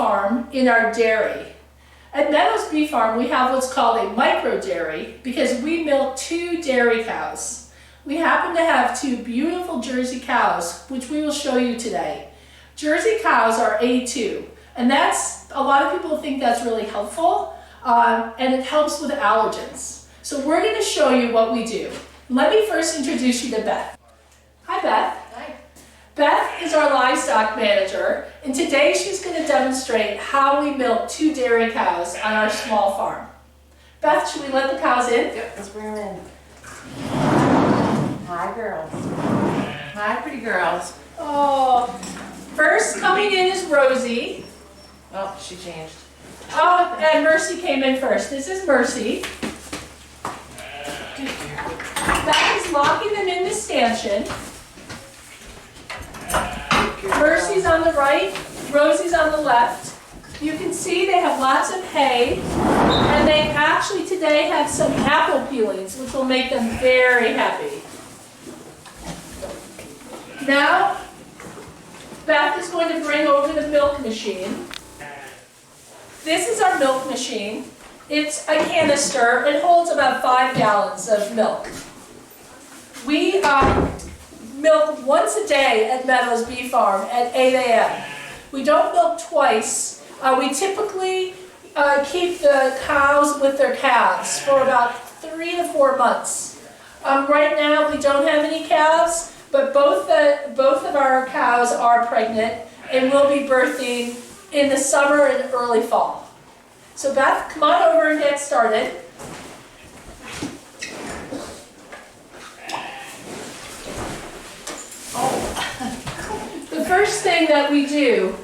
Farm in our dairy. At Meadows Bee Farm, we have what's called a micro dairy because we milk 2 dairy cows. We happen to have 2 beautiful Jersey cows, which we will show you today. Jersey cows are A2, and a lot of people think that's really helpful, and it helps with allergens. So we're going to show you what we do. Let me first introduce you to Beth. Hi, Beth. Hi. Beth is our livestock manager, and today she's going to demonstrate how we milk 2 dairy cows on our small farm. Beth, should we let the cows in? Yep, let's bring them in. Hi, girls. Hi, pretty girls. Oh, first coming in is Rosie. Oh, she changed. Oh, and Mercy came in first. This is Mercy. Beth is locking them in the stanchion. Mercy's on the right, Rosie's on the left. You can see they have lots of hay, and they actually today have some apple peelings, which will make them very happy. Now, Beth is going to bring over the milk machine. This is our milk machine. It's a canister. It holds about 5 gallons of milk. We milk once a day at Meadows Bee Farm at 8 a.m. We don't milk twice. We typically keep the cows with their calves for about 3 to 4 months. Right now we don't have any calves, but both of our cows are pregnant and will be birthing in the summer and early fall. So Beth, come on over and get started. The first thing that we do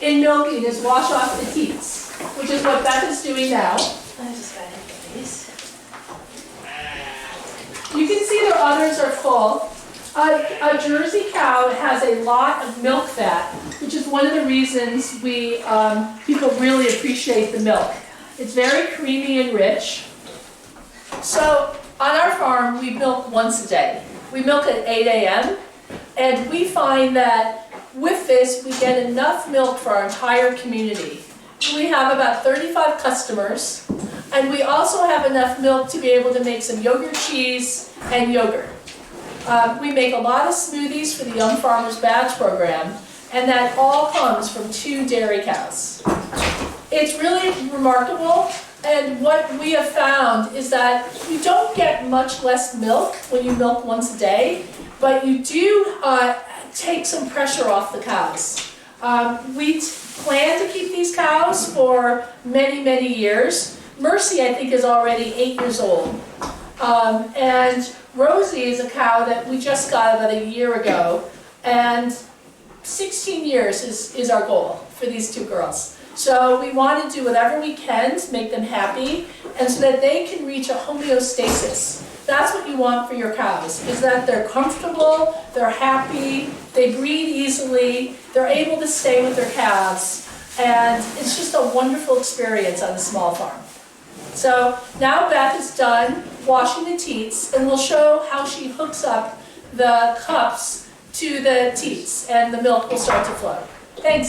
in milking is wash off the teats, which is what Beth is doing now. I just gotta get these. You can see their udders are full. A Jersey cow has a lot of milk fat, which is one of the reasons people really appreciate the milk. It's very creamy and rich. So on our farm, we milk once a day. We milk at 8 a.m. And we find that with this, we get enough milk for our entire community. We have about 35 customers, and we also have enough milk to be able to make some yogurt cheese and yogurt. We make a lot of smoothies for the Young Farmers Badge program, and that all comes from 2 dairy cows. It's really remarkable, and what we have found is that you don't get much less milk when you milk once a day, but you do take some pressure off the cows. We plan to keep these cows for many, many years. Mercy, I think, is already 8 years old. And Rosie is a cow that we just got about a year ago, and 16 years is our goal for these 2 girls. So we want to do whatever we can to make them happy, and so that they can reach a homeostasis. That's what you want for your cows, is that they're comfortable, they're happy, they breed easily, they're able to stay with their calves, and it's just a wonderful experience on a small farm. So now Beth is done washing the teats, and we'll show how she hooks up the cups to the teats, and the milk will start to flow. Thanks.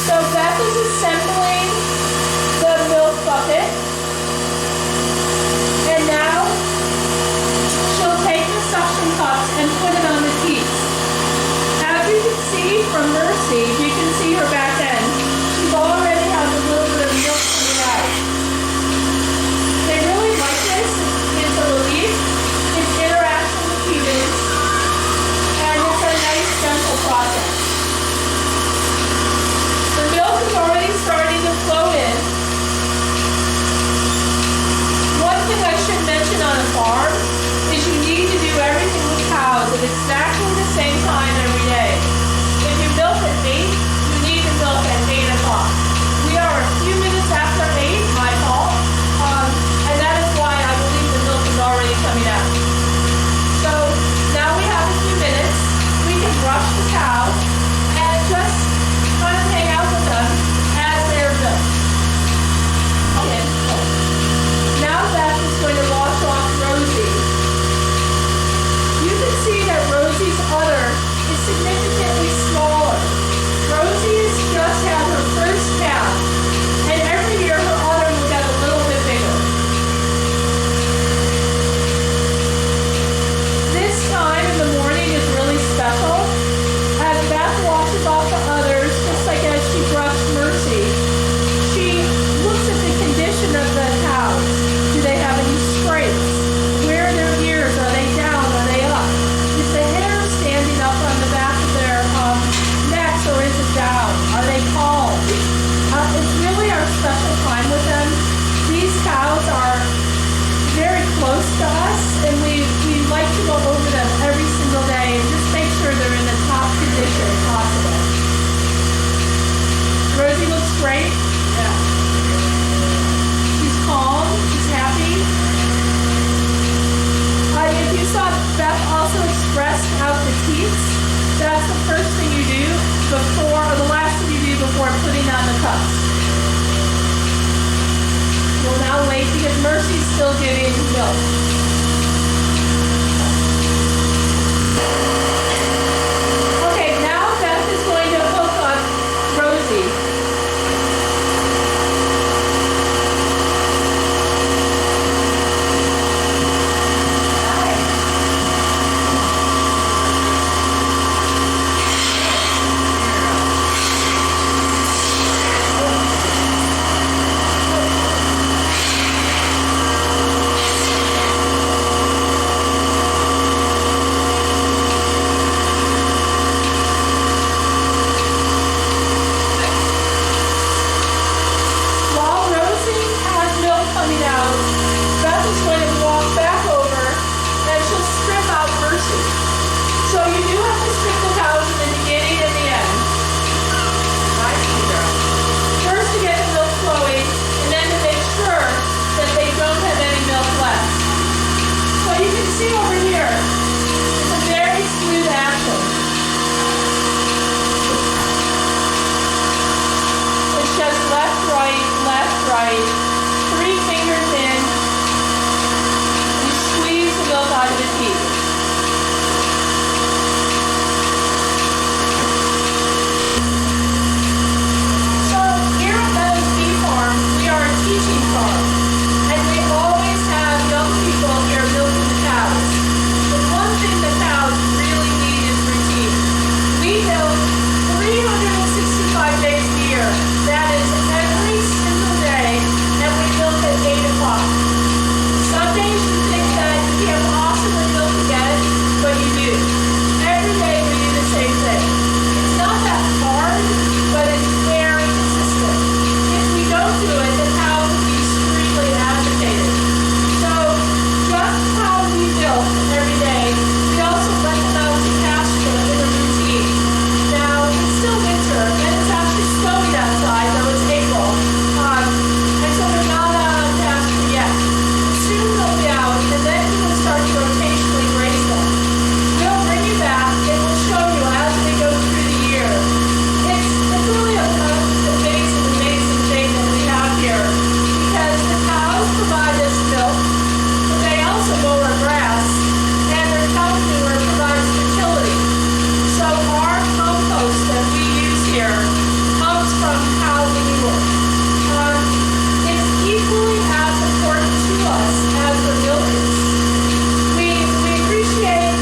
So Beth is assembling the milk bucket, and now she'll take the suction cups and put it on the teats. As you can see from Mercy, you can see her back end, she already has a little bit of milk coming out. They really like this. It's a relief. It's interaction with humans, and it's a nice gentle process. The milk is already starting to flow in. One thing I should mention on a farm is you need to do everything with cows at exactly the same time every day. If you milk at 8, you need to milk at 8 o'clock. We are a few minutes after 8, my fault, and that is why I believe the milk is already coming out. So now we have a few minutes. We can brush the cows and just kind of hang out with them as they're milked. Okay. Now Beth is going to wash off Rosie. You can see that Rosie's giving milk. Okay, now Beth is going to hook up Rosie. While Rosie has milk coming out, Beth is going to walk back over and she'll strip out Mercy. So you do have to strip the cows in the beginning and the end. First to get the milk flowing, and then to make sure that they don't have any milk left. So you can see over here, it's a very smooth action. It's just left, right, 3 fingers in, and you squeeze the milk out of the teeth. So here at Meadows Bee Farm, we are a teaching farm, and we always have young people here milking the cows. The one thing the cows really need is routine. We milk 365 days a year. That is every single day, and we milk at 8 o'clock. Some days you think that you can't possibly milk again, but you do. Every day we do the same thing. It's not that hard, but it's very consistent. If we don't do it, the cows will be extremely agitated. So just how we milk every day, we also let them out to pasture in a routine. Now, it's still winter, and it's actually snowing outside, though it's April. And so they're not out on pasture yet. Soon they'll be out, and then we will start to rotationally graze them. We'll bring you back, and we'll show you as we go through the year. It's really an amazing thing that we have here, because the cows provide us milk, but they also mow our grass, and their cow manure provides fertility. So our compost that we use here comes from cow manure. It's equally as important to us as the milk is. We appreciate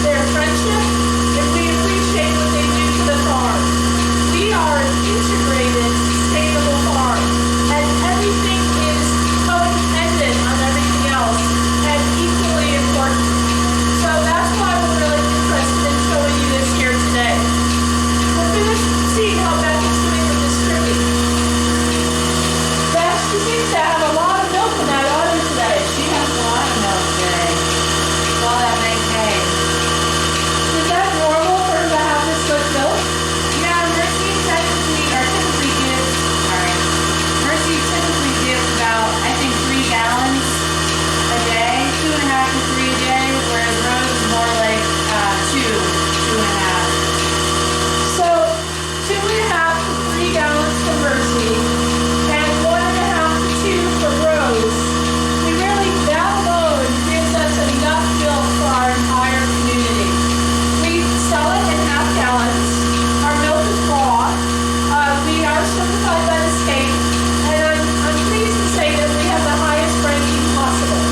their friendship, and we appreciate what they do to the farm. We are an integrated, sustainable farm, and everything is codependent on everything else, and equally important. So that's why we're really interested in showing you this here today. We're going to see how Beth is doing with the stripping. Beth, she seems to have a lot of milk in that udder today. She has a lot of milk today. All that big hay. Is that normal for her to have this much milk? Yeah, Mercy typically gives about, I think, 3 gallons a day, 2.5 to 3 a day, whereas Rose is more like 2.5. So 2.5 to 3 gallons for Mercy, and 1.5 to 2 for Rose. That alone gives us enough milk for our entire community. We sell it in half gallons. Our milk is raw. We are certified by the state, and I'm pleased to say that we have the highest ranking possible.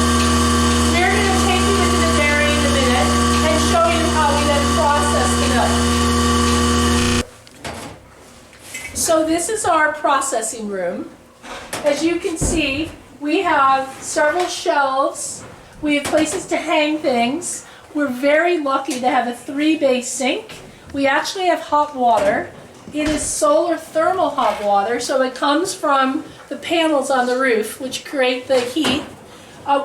We're going to take you into the dairy in a minute and show you how we then process the milk. So this is our processing room. As you can see, we have several shelves. We have places to hang things. We're very lucky to have a 3-bay sink. We actually have hot water. It is solar thermal hot water, so it comes from the panels on the roof, which create the heat.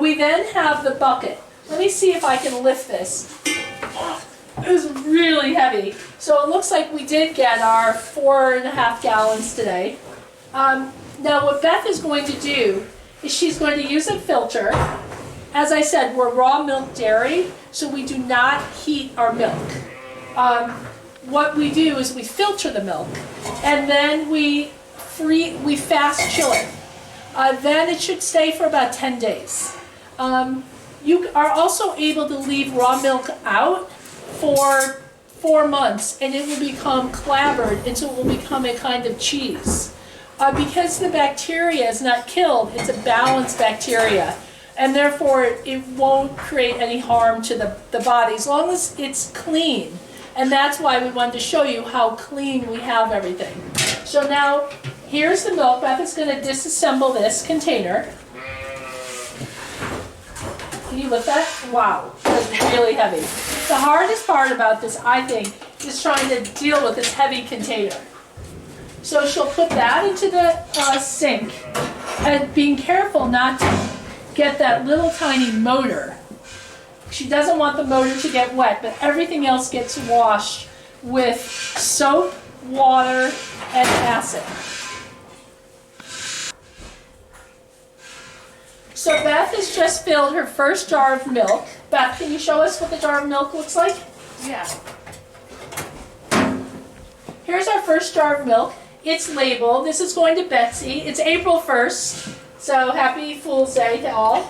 We then have the bucket. Let me see if I can lift this. It was really heavy. So it looks like we did get our 4.5 gallons today. Now what Beth is going to do is she's going to use a filter. As I said, we're raw milk dairy, so we do not heat our milk. What we do is we filter the milk, and then we fast chill it. Then it should stay for about 10 days. You are also able to leave raw milk out for 4 months and it will become clabbered and so it will become a kind of cheese. Because the bacteria is not killed, it's a balanced bacteria and therefore it won't create any harm to the body as long as it's clean. And that's why we wanted to show you how clean we have everything. So now, here's the milk. Beth is going to disassemble this container. Can you lift that? Wow, that's really heavy. The hardest part about this, I think, is trying to deal with this heavy container. So she'll put that into the sink, and being careful not to get that little tiny motor. She doesn't want the motor to get wet, but everything else gets washed with soap, water, and acid. So Beth has just filled her first jar of milk. Beth, can you show us what the jar of milk looks like? Yeah. Here's our first jar of milk. It's labeled. This is going to Betsy. It's April 1st, so happy Fool's Day to all.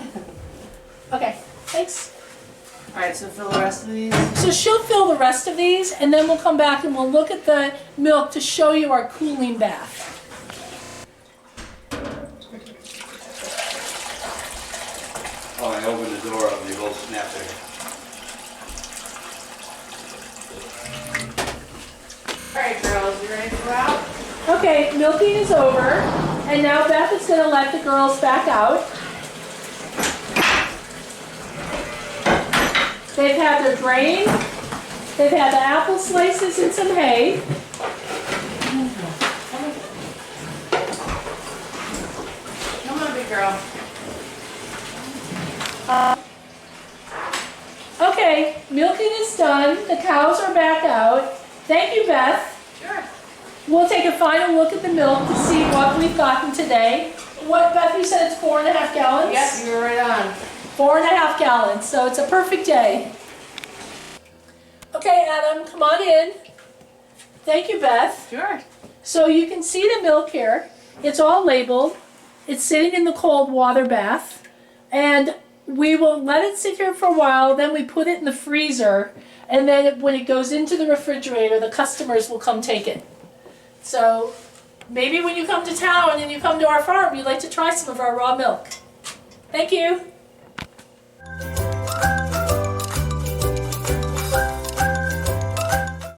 Okay, thanks. Alright, so fill the rest of these. So she'll fill the rest of these, and then we'll come back and we'll look at the milk to show you our cooling bath. Oh, I opened the door up and they both snapped there. Alright girls, you ready to go out? Okay, milking is over, and now Beth is going to let the girls back out. They've had their grain, they've had the apple slices and some hay. Come on, big girl. Okay, milking is done, the cows are back out. Thank you, Beth. Sure. We'll take a final look at the milk to see what we've gotten today. What, Beth, you said it's 4.5 gallons? Yep, you were right on. 4.5 gallons, so it's a perfect day. Okay, Adam, come on in. Thank you, Beth. Sure. So you can see the milk here. It's all labeled. It's sitting in the cold water bath. And we will let it sit here for a while, then we put it in the freezer, and then when it goes into the refrigerator, the customers will come take it. So maybe when you come to town and you come to our farm, you'd like to try some of our raw milk. Thank you.